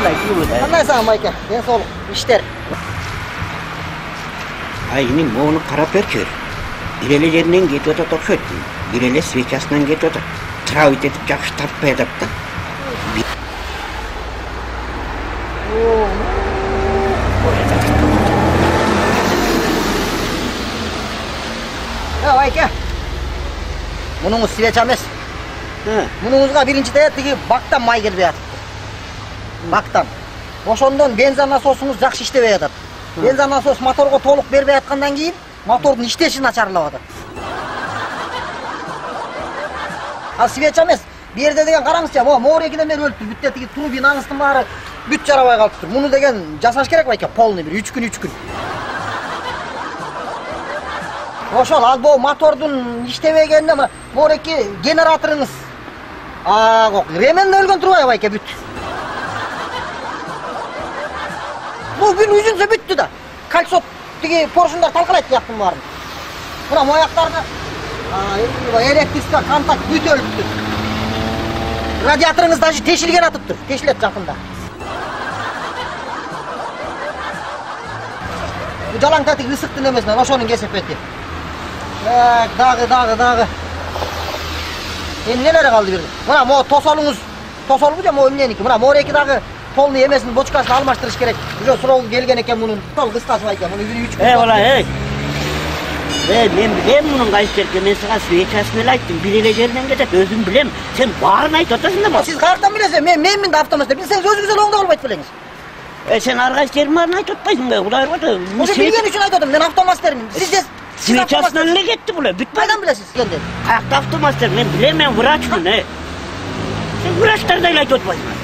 Kандай kuyuğu. Kандай sana Mayka? Ben soğuk. İşler. Ayının onu karap örkür. Birelerinden getiyor da dokuydu. Birele sveçasından getiyor da travit edip yakış tartmaya da. Ya Mayka. Bunun sveç emas. Bununuzga birinci tegi baktan may kelip atыптыр. Baktan. Ошондон бензин насосуңуз жакшы иштебей атат. Бензин насос моторго толук бербей аткандан кийин мотордун иштеши начарлап атат. Ал свеч эмес. Бу жерде деген караңызчы, моорекиден бери өлүптүр. Бүттө тиги турбинаңыздын баары бүт жарабай калыптыр. Муну деген жасаш керек байке, полный бир 3 күн. Ошол ал бу мотордун иштебегенине моореки генераторуңуз ремен өлгөн турбайбы байке бүт. Бу күн үзүнсө бүттү да. Кальцот тиги поршундар талкалайт жактын баарын. Мына мояктарды электрика контакт бүт өлүптү. Радиаторуңуз даже тешилген атыптыр. Тешилет жакында. Бу жалаң татык ысыктын эмесинен ошонун кесепети. Дагы. Нелер калды бир? Мына мо тосолуңуз, тосолбу же мо эмненики? Мына моореки дагы полный эмесин бочкасын алмаштырыш керек. Уже суроо келген экен мунун. Сол кыскасы экен. Муну 3 күн. Бала, мен билем мунун кайсы жерге, мен сага свечасын эле айттым. Бир эле жеринен кетет, өзүм билем. Сен баарын айтып атасың да. Сиз каяктан билесиз? Менмин да автоматта. Билсеңиз өзүңүз эле оңдоп албайт белеңиз. Сен ар кайсы жерин баарын айтып атпайсың да. Кудай ыргыты. Ошо билген үчүн айтып атам. Мен автоматтермин. Сиз свечасынан эле кетти бул. Кайдан билесиз экен? Каякта автоматтер? Мен билем, мен врачмын. Сен врачтарды эле айтып атпайсың.